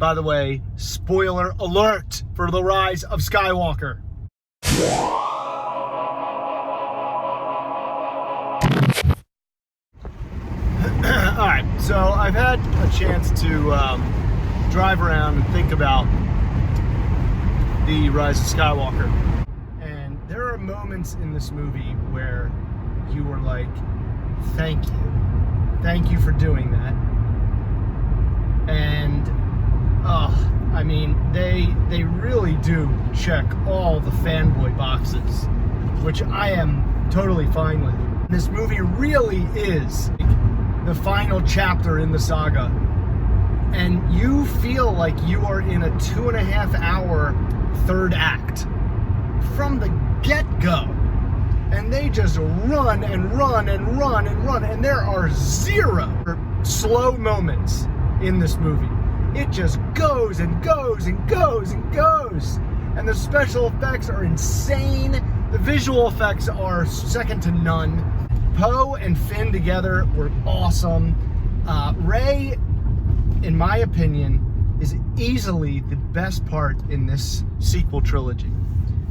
By the way, spoiler alert for The Rise of Skywalker. Alright, so I've had a chance to drive around and think about The Rise of Skywalker. And there are moments in this movie where you were like, thank you. Thank you for doing that. And, I mean, they really do check all the fanboy boxes, which I am totally fine with. This movie really is the final chapter in the saga. And you feel like you are in a 2.5 hour third act from the get-go. And they just run and run and run and run. And there are zero slow moments in this movie. It just goes and goes and goes and goes. And the special effects are insane. The visual effects are second to none. Poe and Finn together were awesome. Rey, in my opinion, is easily the best part in this sequel trilogy.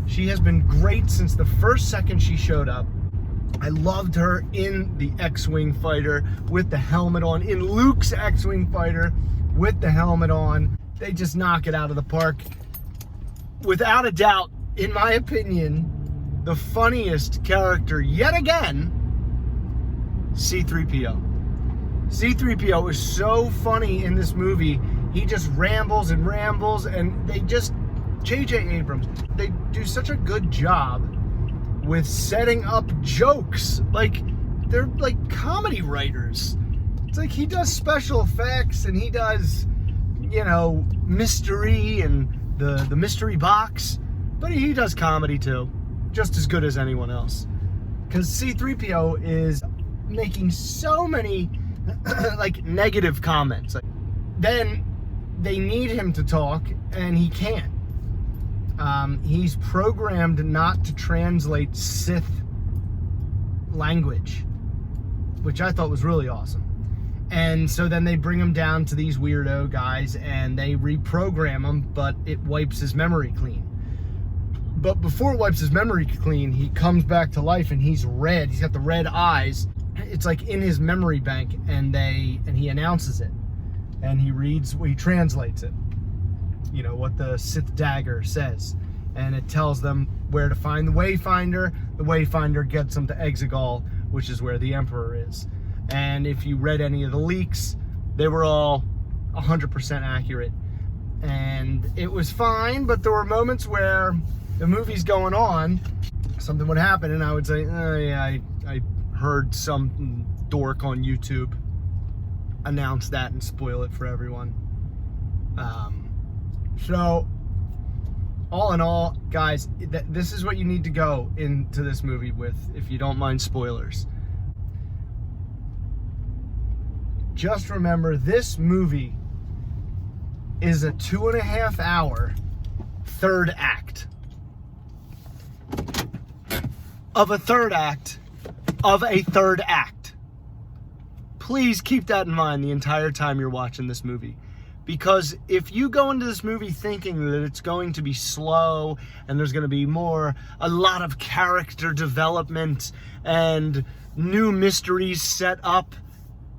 She has been great since the first second she showed up. I loved her in the X-Wing fighter with the helmet on, in Luke's X-Wing fighter with the helmet on. They just knock it out of the park. Without a doubt, in my opinion, the funniest character yet again, C-3PO. C-3PO is so funny in this movie. He just rambles and rambles, and they just, J.J. Abrams, they do such a good job with setting up jokes. Like, they're like comedy writers. It's like he does special effects and he does, you know, mystery and the mystery box, but he does comedy too, just as good as anyone else. Because C-3PO is making so many like negative comments. Then they need him to talk and he can't. He's programmed not to translate Sith language, which I thought was really awesome. And so then they bring him down to these weirdo guys and they reprogram him, but it wipes his memory clean. But before it wipes his memory clean, he comes back to life and he's red. He's got the red eyes. It's like in his memory bank, and he announces it. And he translates it. You know, what the Sith dagger says. And it tells them where to find the Wayfinder. The Wayfinder gets them to Exegol, which is where the Emperor is. And if you read any of the leaks, they were all 100% accurate. And it was fine, but there were moments where the movie's going on, something would happen, and I would say, oh, yeah, I heard some dork on YouTube announce that and spoil it for everyone. So, all in all, guys, this is what you need to go into this movie with, if you don't mind spoilers. Just remember, this movie is a 2.5 hour third act. Of a third act. Of a third act. Please keep that in mind the entire time you're watching this movie. Because if you go into this movie thinking that it's going to be slow and there's going to be a lot of character development and new mysteries set up,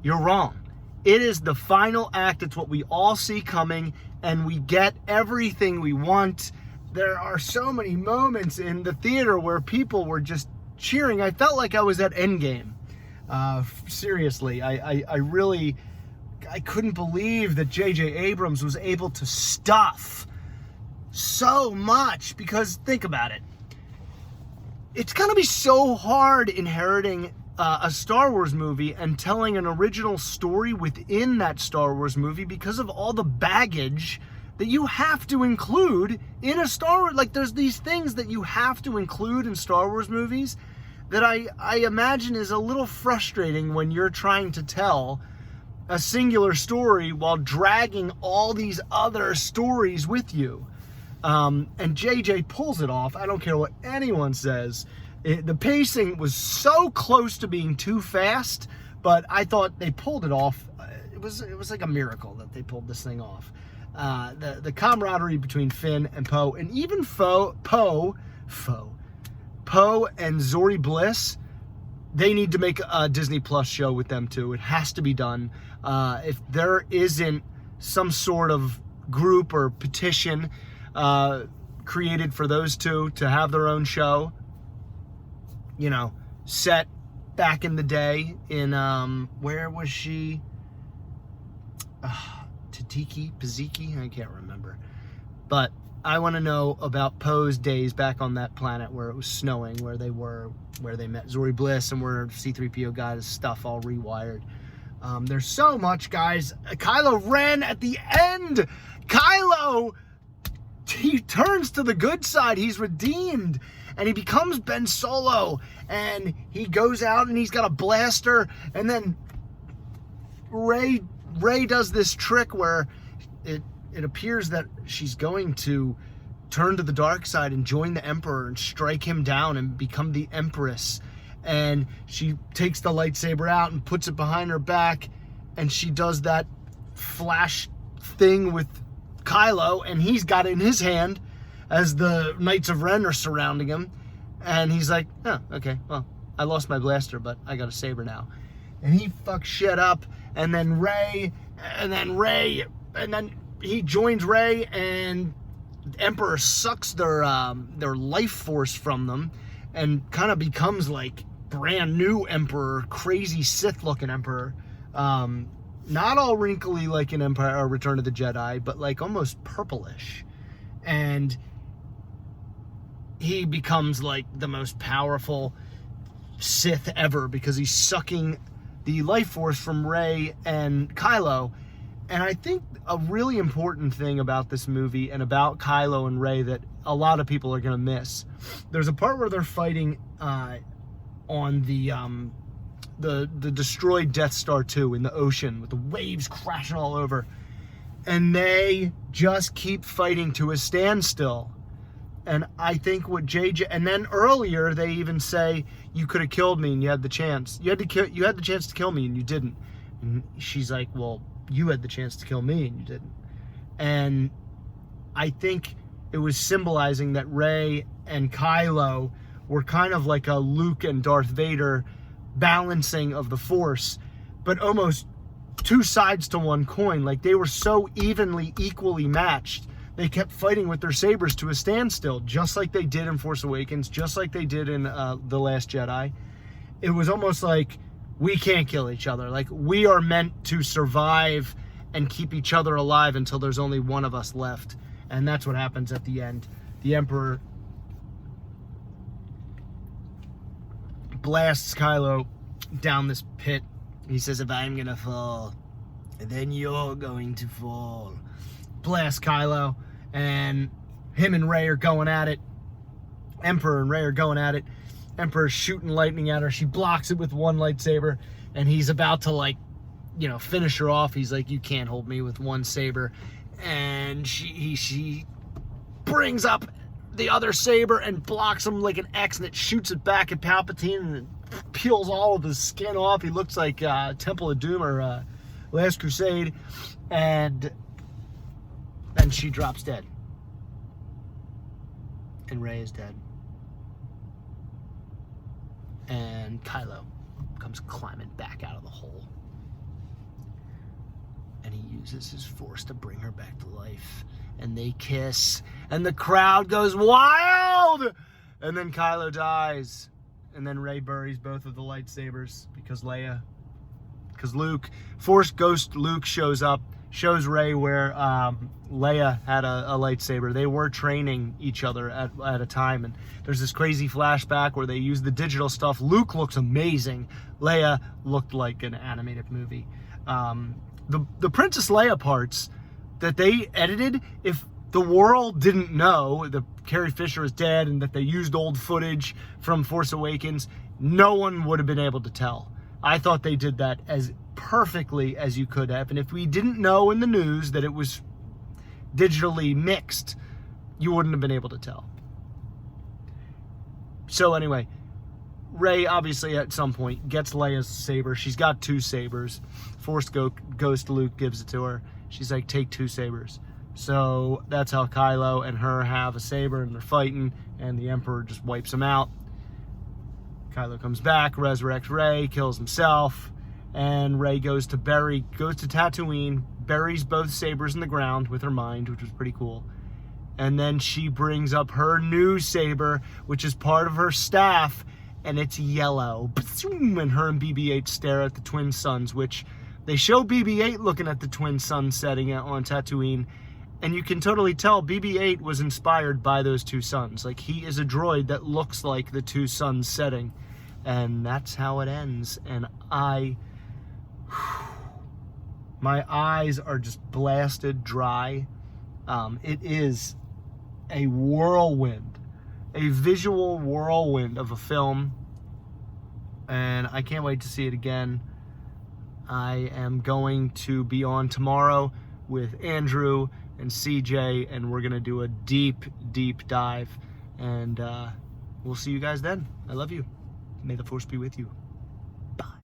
you're wrong. It is the final act. It's what we all see coming, and we get everything we want. There are so many moments in the theater where people were just cheering. I felt like I was at Endgame. Seriously, I really couldn't believe that J.J. Abrams was able to stuff so much, because think about it. It's going to be so hard inheriting a Star Wars movie and telling an original story within that Star Wars movie because of all the baggage that you have to include in a Star Wars. Like, there's these things that you have to include in Star Wars movies that I imagine is a little frustrating when you're trying to tell a singular story while dragging all these other stories with you. And JJ pulls it off. I don't care what anyone says. The pacing was so close to being too fast, but I thought they pulled it off. It was like a miracle that they pulled this thing off. the camaraderie between Finn and Poe, and even Poe and Zori Bliss. They need to make a Disney Plus show with them too. It has to be done. If there isn't some sort of group or petition created for those two to have their own show, you know, set back in the day in, where was she? Paziki? I can't remember. But I want to know about Poe's days back on that planet where it was snowing, where they met Zori Bliss, and where C-3PO got his stuff all rewired. There's so much, guys. Kylo Ren at the end. Kylo, he turns to the good side. He's redeemed, and he becomes Ben Solo, and he goes out and he's got a blaster, and then Rey does this trick where it appears that she's going to turn to the dark side and join the Emperor and strike him down and become the Empress. And she takes the lightsaber out and puts it behind her back, and she does that flash thing with Kylo, and he's got it in his hand as the Knights of Ren are surrounding him, and he's like, oh, okay, well, I lost my blaster, but I got a saber now. And he fucks shit up, and then he joins Rey, and the Emperor sucks their life force from them, and kind of becomes like brand new Emperor, crazy Sith-looking Emperor. Not all wrinkly like in Empire or Return of the Jedi, but like almost purplish. And he becomes like the most powerful Sith ever because he's sucking the life force from Rey and Kylo. And I think a really important thing about this movie and about Kylo and Rey that a lot of people are going to miss. There's a part where they're fighting on the destroyed Death Star 2 in the ocean with the waves crashing all over. And they just keep fighting to a standstill. And I think what JJ, and then earlier they even say, you could have killed me and you had the chance. You had the chance to kill me and you didn't. And she's like, well, you had the chance to kill me and you didn't. And I think it was symbolizing that Rey and Kylo were kind of like a Luke and Darth Vader balancing of the Force, but almost two sides to one coin. Like they were so equally matched. They kept fighting with their sabers to a standstill, just like they did in Force Awakens, just like they did in The Last Jedi. It was almost like, we can't kill each other. Like, we are meant to survive and keep each other alive until there's only one of us left. And that's what happens at the end. The Emperor blasts Kylo down this pit. He says, if I'm gonna fall, then you're going to fall. Blast Kylo, and him and Rey are going at it. Emperor and Rey are going at it. Emperor's shooting lightning at her. She blocks it with one lightsaber, and he's about to, like, you know, finish her off. He's like, you can't hold me with one saber. And she brings up the other saber and blocks him like an X, and it shoots it back at Palpatine, and it peels all of his skin off. He looks like Temple of Doom or Last Crusade. And then she drops dead. And Rey is dead. And Kylo comes climbing back out of the hole. And he uses his force to bring her back to life. And they kiss. And the crowd goes wild! And then Kylo dies. And then Rey buries both of the lightsabers because Force Ghost Luke shows up, shows Rey where Leia had a lightsaber. They were training each other at a time, and there's this crazy flashback where they use the digital stuff. Luke looks amazing. Leia looked like an animated movie. The Princess Leia parts that they edited, if the world didn't know that Carrie Fisher is dead and that they used old footage from Force Awakens, no one would have been able to tell. I thought they did that as perfectly as you could have. And if we didn't know in the news that it was digitally mixed, you wouldn't have been able to tell. So anyway, Rey obviously at some point gets Leia's saber. She's got two sabers. Force Ghost Luke gives it to her. She's like, take two sabers. So that's how Kylo and her have a saber, and they're fighting, and the Emperor just wipes them out. Kylo comes back, resurrects Rey, kills himself, and Rey goes to Tatooine, buries both sabers in the ground with her mind, which was pretty cool. And then she brings up her new saber, which is part of her staff, and it's yellow. And her and BB-8 stare at the twin suns, which they show BB-8 looking at the twin suns setting on Tatooine. And you can totally tell BB-8 was inspired by those two suns. Like, he is a droid that looks like the two suns setting. And that's how it ends. And my eyes are just blasted dry. It is a whirlwind, a visual whirlwind of a film. And I can't wait to see it again. I am going to be on tomorrow with Andrew and CJ, and we're gonna do a deep dive, and we'll see you guys then. I love you. May the Force be with you.